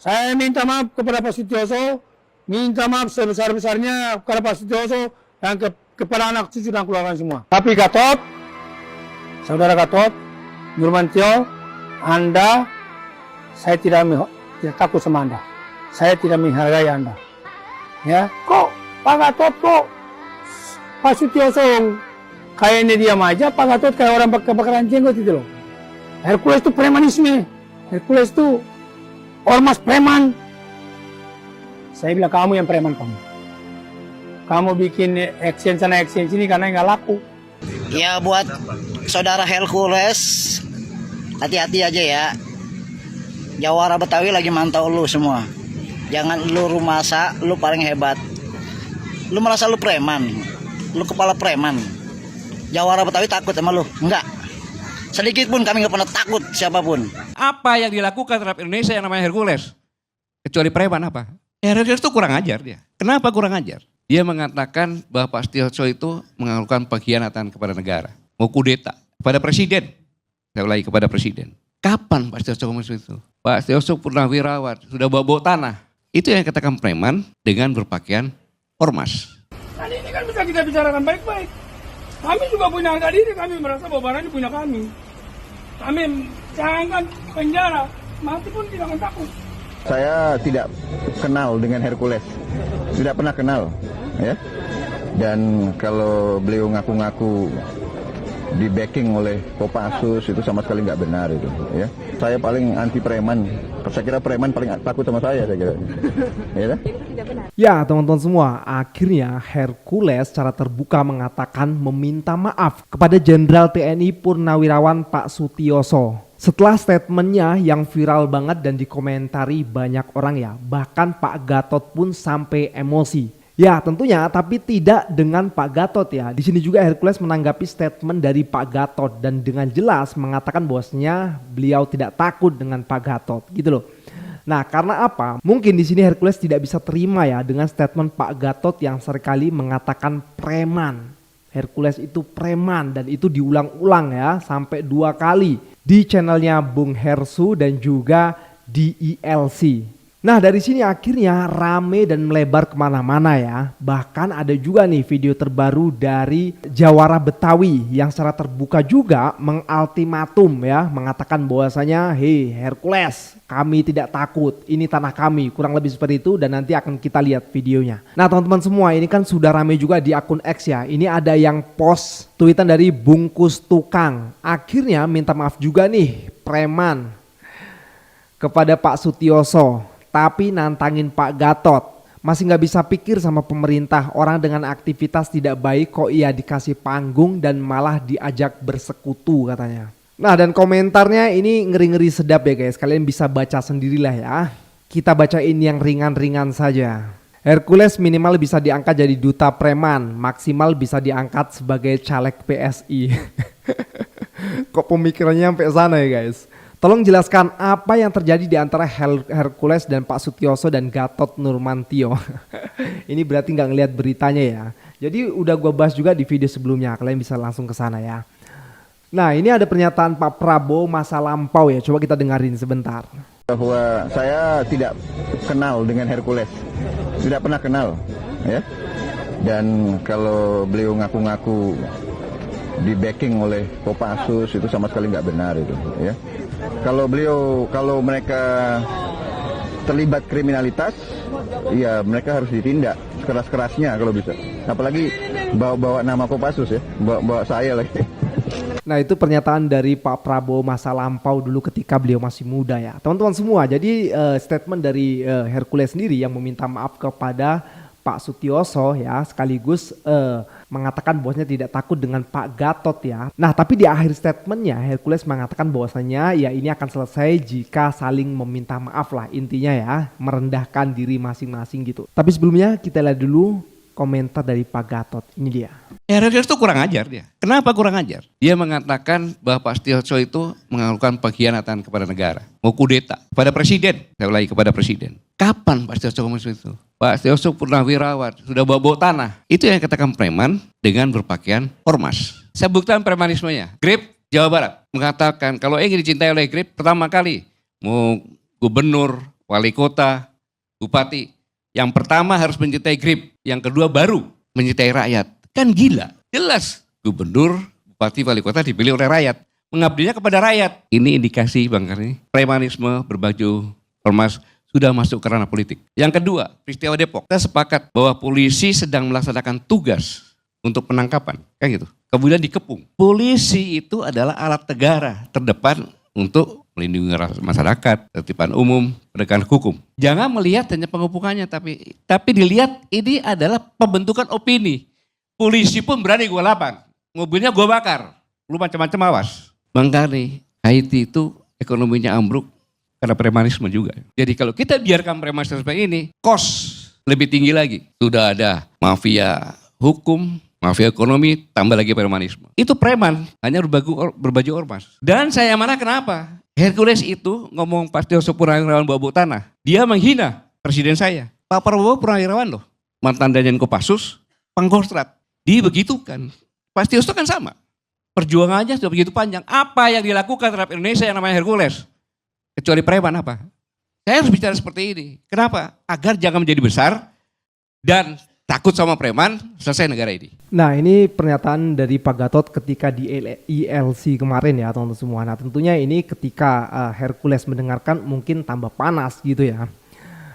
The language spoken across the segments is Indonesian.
Saya minta maaf kepada Pak Sutioso, minta maaf sebesar-besarnya kepada Pak Sutioso dan kepada anak cucu dan keluarga semua. Tapi Gatot, saudara Gatot, Nurmantio, Anda, saya tidak takut sama Anda. Saya tidak menghargai Anda. Ya, kok Pak Gatot kok Pak Sutioso kayaknya diam aja, Pak Gatot kayak orang kebakaran jenggot itu loh. Hercules itu premanisme, Hercules itu ormas preman. Saya bilang kamu yang preman kamu. Kamu bikin action sana action sini karena nggak laku. Ya buat saudara Hercules, hati-hati aja ya. Jawara Betawi lagi mantau lu semua. Jangan lu rumasa, lu paling hebat. Lu merasa lu preman, lu kepala preman. Jawara Betawi takut sama lu? Enggak. Sedikit pun kami nggak pernah takut siapapun. Apa yang dilakukan terhadap Indonesia yang namanya Hercules? Kecuali preman apa? Hercules itu kurang ajar dia. Kenapa kurang ajar? Dia mengatakan bahwa Pak Sutioso itu melakukan pengkhianatan kepada negara. Mau kudeta kepada presiden. Saya ulangi, kepada presiden. Kapan Pak Sutioso ngomong itu? Pak Sutioso Purnawirawan sudah bawa tanah. Itu yang dikatakan preman dengan berpakaian ormas. Kan ini kan bisa kita bicarakan baik-baik. Kami juga punya harga diri, kami merasa bahwa barang ini punya kami. Kami jangan penjara, mati pun tidak akan takut. Saya tidak kenal dengan Hercules, tidak pernah kenal, ya. Dan kalau beliau ngaku-ngaku di backing oleh Kopassus itu sama sekali nggak benar itu, ya. Saya paling anti preman. Saya kira preman paling takut sama saya kira. Ya, ya teman-teman semua, akhirnya Hercules secara terbuka mengatakan meminta maaf kepada Jenderal TNI Purnawirawan Pak Sutioso. Setelah statementnya yang viral banget dan dikomentari banyak orang ya, bahkan Pak Gatot pun sampai emosi. Ya tentunya, tapi tidak dengan Pak Gatot ya. Di sini juga Hercules menanggapi statement dari Pak Gatot dan dengan jelas mengatakan bahwasanya beliau tidak takut dengan Pak Gatot, gitu loh. Nah, karena apa? Mungkin di sini Hercules tidak bisa terima ya dengan statement Pak Gatot yang seringkali mengatakan preman. Hercules itu preman dan itu diulang-ulang ya sampai 2 kali di channelnya Bung Hersu dan juga di ILC. Nah dari sini akhirnya rame dan melebar kemana-mana ya. Bahkan ada juga nih video terbaru dari Jawara Betawi yang secara terbuka juga mengultimatum ya. Mengatakan bahwasanya hey Hercules, kami tidak takut, ini tanah kami, kurang lebih seperti itu dan nanti akan kita lihat videonya. Nah teman-teman semua, ini kan sudah rame juga di akun X ya. Ini ada yang post tweetan dari Bungkus Tukang. Akhirnya minta maaf juga nih preman kepada Pak Sutioso. Tapi nantangin Pak Gatot. Masih gak bisa pikir sama pemerintah. Orang dengan aktivitas tidak baik kok ia dikasih panggung dan malah diajak bersekutu katanya. Nah dan komentarnya ini ngeri-ngeri sedap ya guys. Kalian bisa baca sendirilah ya. Kita bacain yang ringan-ringan saja. Hercules minimal bisa diangkat jadi duta preman. Maksimal bisa diangkat sebagai caleg PSI. Kok pemikirannya sampai sana ya guys. Tolong jelaskan apa yang terjadi di antara Hercules dan Pak Sutioso dan Gatot Nurmantio. Ini berarti nggak ngelihat beritanya ya. Jadi udah gue bahas juga di video sebelumnya. Kalian bisa langsung ke sana ya. Nah ini ada pernyataan Pak Prabowo masa lampau ya. Coba kita dengarin sebentar. bahwa saya tidak kenal dengan Hercules, tidak pernah kenal, ya. Dan kalau beliau ngaku-ngaku di backing oleh Kopassus itu sama sekali nggak benar itu, ya. Kalau mereka terlibat kriminalitas, ya mereka harus ditindak sekeras-kerasnya kalau bisa. Apalagi bawa nama Kopassus ya, bawa saya lagi. Nah itu pernyataan dari Pak Prabowo masa lampau dulu ketika beliau masih muda ya. Teman-teman semua, jadi statement dari Hercules sendiri yang meminta maaf kepada Pak Sutioso ya, sekaligus mengatakan bahwasanya tidak takut dengan Pak Gatot ya. Nah tapi di akhir statementnya Hercules mengatakan bahwasanya ya ini akan selesai jika saling meminta maaf lah, intinya ya, merendahkan diri masing-masing gitu. Tapi sebelumnya kita lihat dulu komentar dari Pak Gatot, ini dia. Hercules itu kurang ajar dia. Kenapa kurang ajar? Dia mengatakan bahwa Pak Sutioso itu melakukan pengkhianatan kepada negara. Mau kudeta kepada presiden. Saya ulangi, kepada presiden. Kapan Pak Sutioso ngomong itu? Pak Sutioso Purnawirawan sudah bawa tanah. Itu yang katakan preman dengan berpakaian ormas. Saya buktikan premanismenya. Grip Jawa Barat mengatakan kalau ingin dicintai oleh Grip pertama kali mau gubernur, wali kota, bupati. Yang pertama harus mencintai grip, yang kedua baru mencintai rakyat. Kan gila, jelas gubernur, bupati, wali kota dipilih oleh rakyat. Mengabdinya kepada rakyat. Ini indikasi Bang Karni, premanisme berbaju ormas sudah masuk ke ranah politik. Yang kedua, peristiwa Depok. Kita sepakat bahwa polisi sedang melaksanakan tugas untuk penangkapan, kan gitu. Kemudian dikepung. Polisi itu adalah alat negara terdepan untuk melindungi masyarakat, tertiban umum, penegakan hukum. Jangan melihat hanya pengepungannya, tapi dilihat ini adalah pembentukan opini. Polisi pun berani gue lapang, mobilnya gue bakar, lu macam-macam awas. Bang Karni, Haiti itu ekonominya ambruk karena premanisme juga. Jadi kalau kita biarkan premanisme seperti ini, kos lebih tinggi lagi. Sudah ada mafia hukum, mafia ekonomi, tambah lagi premanisme. Itu preman, hanya berbaju ormas. Dan saya mana kenapa? Hercules itu ngomong Pak Sutioso Purnawirawan bawa tanah. Dia menghina presiden saya. Pak Prabowo Purnawirawan loh. Mantan Danjen Kopassus, Pangkostrat. Dibegitukan. Pak Sutioso kan sama. Perjuangannya sudah begitu panjang. Apa yang dilakukan terhadap Indonesia yang namanya Hercules? Kecuali preman apa? Saya harus bicara seperti ini. Kenapa? Agar jangan menjadi besar dan takut sama preman, selesai negara ini. Nah, ini pernyataan dari Pak Gatot ketika di ILC kemarin ya teman-teman semua. Nah, tentunya ini ketika Hercules mendengarkan mungkin tambah panas gitu ya.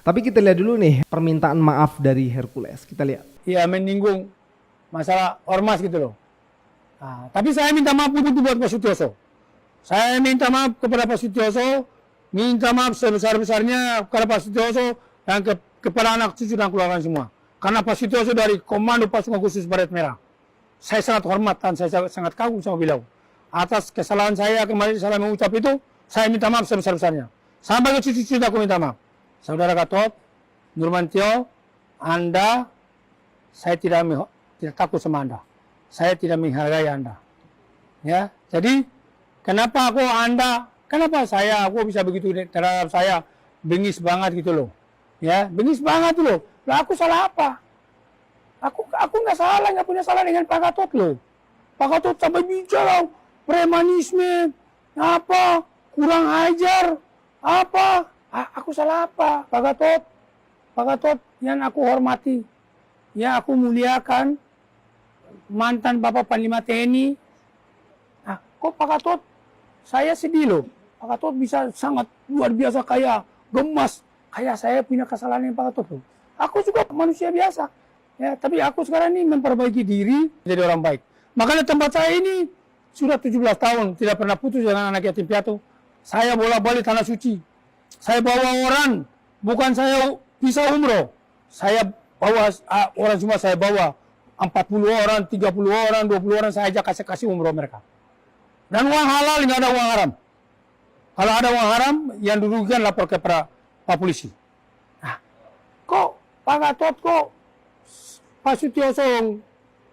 Tapi kita lihat dulu nih permintaan maaf dari Hercules. Kita lihat. Ya menyinggung masalah ormas gitu loh. Nah, tapi saya minta maaf itu buat Pak Sutioso. Saya minta maaf kepada Pak Sutioso, minta maaf sebesar-besarnya kepada Pak Sutioso dan kepada anak cucu dan keluarga semua. Karena Pak Sutioso dari Komando Pasukan Khusus Baret Merah. Saya sangat hormat dan saya sangat kagum sama beliau. Atas kesalahan saya kemarin salah mengucap itu, saya minta maaf sebesar-besarnya. Sampai ke cucu-cucu aku minta maaf. Saudara Gatot, Nurmantio, Anda, saya tidak takut sama Anda. Saya tidak menghargai Anda. Ya, jadi kenapa aku bisa begitu terhadap saya bengis banget gitu loh. Ya, bengis banget loh. Lah aku salah apa? Aku nggak salah, nggak punya salah dengan Pak Gatot loh. Pak Gatot sampai bicara premanisme, apa, kurang ajar, apa? Aku salah apa, Pak Gatot? Pak Gatot yang aku hormati, yang aku muliakan, mantan Bapak Panglima TNI. Nah, kok Pak Gatot, saya sedih loh. Pak Gatot bisa sangat luar biasa kaya, gemas. Kayak saya punya kesalahan dengan Pak Gatot loh. Aku juga manusia biasa. Ya, tapi aku sekarang ini memperbaiki diri jadi orang baik. Makanya tempat saya ini sudah 17 tahun tidak pernah putus dengan anak yatim piatu. Saya bolak-balik tanah suci. Saya bawa orang, bukan saya bisa umroh. Saya bawa orang semua, saya bawa 40 orang, 30 orang, 20 orang saya ajak kasih umroh mereka. Dan uang halal, nggak ada uang haram. Kalau ada uang haram, yang dirugikan lapor ke Pak Polisi. Nah, kok Pak Gatot kok Pak Sutioso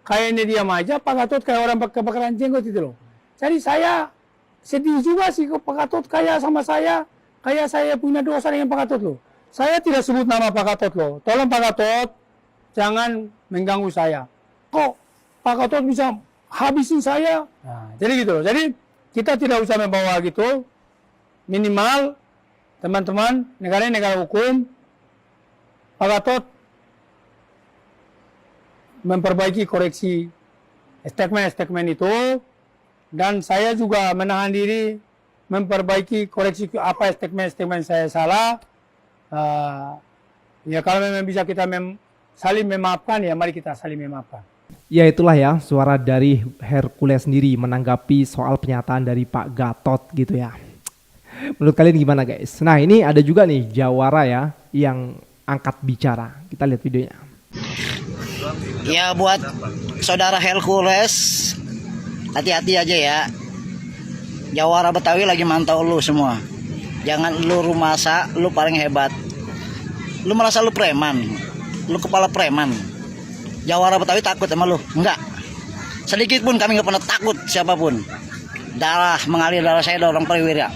kayaknya diam aja, Pak Gatot kayak orang kebakaran jenggot itu loh. Jadi saya sedih juga sih kok Pak Gatot kayak sama saya, kayak saya punya dosa dengan Pak Gatot loh. Saya tidak sebut nama Pak Gatot loh. Tolong Pak Gatot, jangan mengganggu saya. Kok Pak Gatot bisa habisin saya? Nah, jadi gitu loh. Jadi kita tidak usah membawa gitu. Minimal teman-teman, negara hukum, Pak Gatot memperbaiki koreksi statement itu, dan saya juga menahan diri memperbaiki koreksi apa statement saya salah. Ya kalau memang bisa kita saling memaafkan, ya mari kita saling memaafkan. Ya itulah ya suara dari Hercules sendiri menanggapi soal pernyataan dari Pak Gatot gitu ya. Menurut kalian gimana guys? Nah ini ada juga nih jawara ya yang angkat bicara. Kita lihat videonya. Ya buat saudara Hercules, hati-hati aja ya. Jawara Betawi lagi mantau lu semua. Jangan lu rumasa, lu paling hebat. Lu merasa lu preman, lu kepala preman. Jawara Betawi takut sama lu? Enggak. Sedikit pun kami nggak pernah takut siapapun. Mengalir darah saya orang perwira.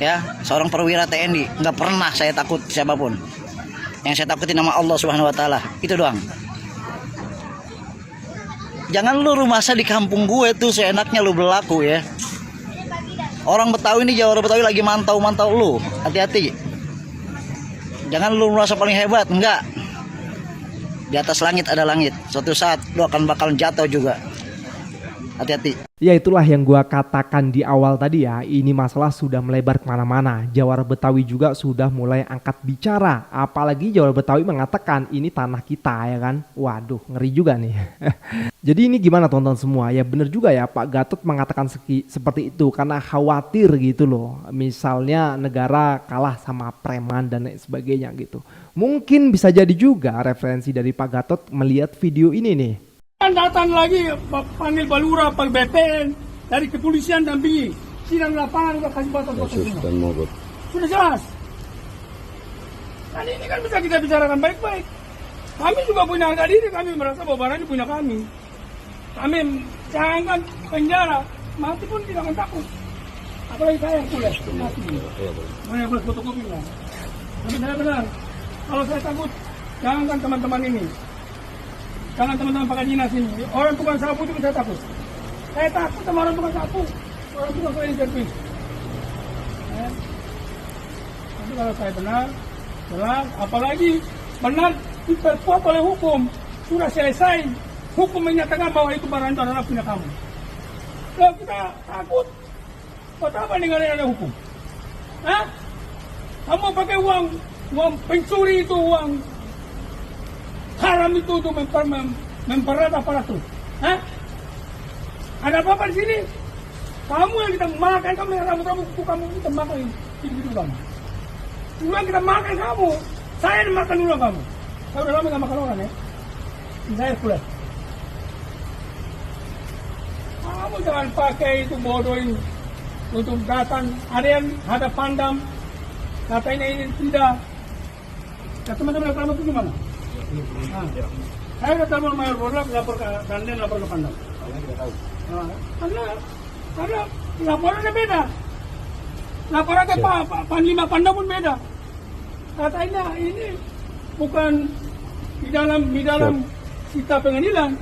Ya, seorang perwira TNI. Nggak pernah saya takut siapapun. Yang saya takutin nama Allah Subhanahu Wa Taala. Itu doang. Jangan lu rumasa di kampung gue tuh seenaknya lu berlaku ya. Orang Betawi ini, Jawara Betawi lagi mantau lu. Hati-hati. Jangan lu merasa paling hebat, enggak. Di atas langit ada langit. Suatu saat lu akan bakal jatuh juga. Hati-hati. Ya itulah yang gua katakan di awal tadi ya, ini masalah sudah melebar kemana-mana. Jawara Betawi juga sudah mulai angkat bicara, apalagi Jawara Betawi mengatakan ini tanah kita ya kan. Waduh, ngeri juga nih. Jadi ini gimana teman-teman semua? Ya bener juga ya Pak Gatot mengatakan seperti itu karena khawatir gitu loh. Misalnya negara kalah sama preman dan lain sebagainya gitu. Mungkin bisa jadi juga referensi dari Pak Gatot melihat video ini nih. Datang lagi panggil Balura, Pak BPN dari kepolisian dampingi sidang lapangan udah kasih batas-batas semua. Sudah jelas. Dan ini kan bisa kita bicarakan baik-baik. Kami juga punya harga diri, kami merasa bahwa barang ini punya kami. Kami jangan penjara, mati pun tidak akan takut. Apalagi saya yang kuliah, mati. Banyak kuliah fotokopi lah. Tapi saya benar, kalau saya takut, jangankan teman-teman ini. Jangan teman-teman pakai dinas ini. Orang tukang sapu itu saya takut. Saya takut sama orang tukang sapu. Orang tukang saya servis. Tapi kalau saya benar, jelas. Apalagi benar diperkuat oleh hukum. Sudah selesai. Hukum menyatakan bahwa itu barang itu adalah punya kamu. Kalau kita takut, buat apa negara yang ada hukum? Hah? Kamu pakai uang pencuri itu, uang haram itu untuk mempererat aparatur. Hah? Ada apa-apa di sini? Kamu yang kita makan, kamu yang rambut-rambut kuku kamu kita makan hidup kamu. Ulang kita makan kamu, saya yang makan ulang kamu. Saya udah lama gak makan orang ya. Saya kuliah. Kamu jangan pakai itu bodohin untuk datang. Ada yang hadap pandang, katanya ini tidak. Ya, teman-teman yang itu gimana? Nah, saya udah tahu Mayor Bodoh lapor ke Dandan, lapor ke Pandang. Nah, karena laporannya beda. Laporan ke Panglima Pandang pun beda. Katanya ini bukan di dalam sita pengadilan.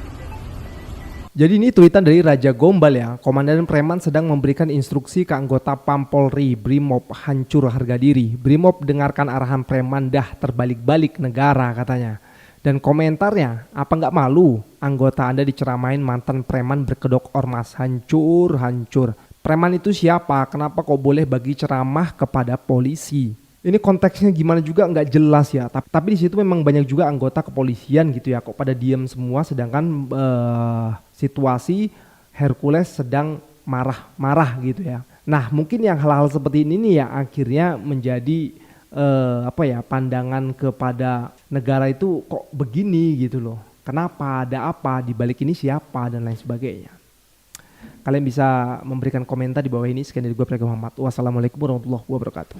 Jadi ini tweetan dari Raja Gombal ya, Komandan Preman sedang memberikan instruksi ke anggota Pampolri, Brimob hancur harga diri. Brimob dengarkan arahan preman dah terbalik-balik negara katanya. Dan komentarnya, apa nggak malu anggota Anda diceramain mantan preman berkedok ormas, hancur. Preman itu siapa? Kenapa kok boleh bagi ceramah kepada polisi? Ini konteksnya gimana juga nggak jelas ya. Tapi di situ memang banyak juga anggota kepolisian gitu ya, kok pada diam semua. Sedangkan situasi Hercules sedang marah-marah gitu ya. Nah mungkin yang hal-hal seperti ini nih ya akhirnya menjadi pandangan kepada negara itu kok begini gitu loh. Kenapa, ada apa, di balik ini siapa dan lain sebagainya. Kalian bisa memberikan komentar di bawah ini. Sekian dari gue Prego Muhammad. Wassalamualaikum warahmatullahi wabarakatuh.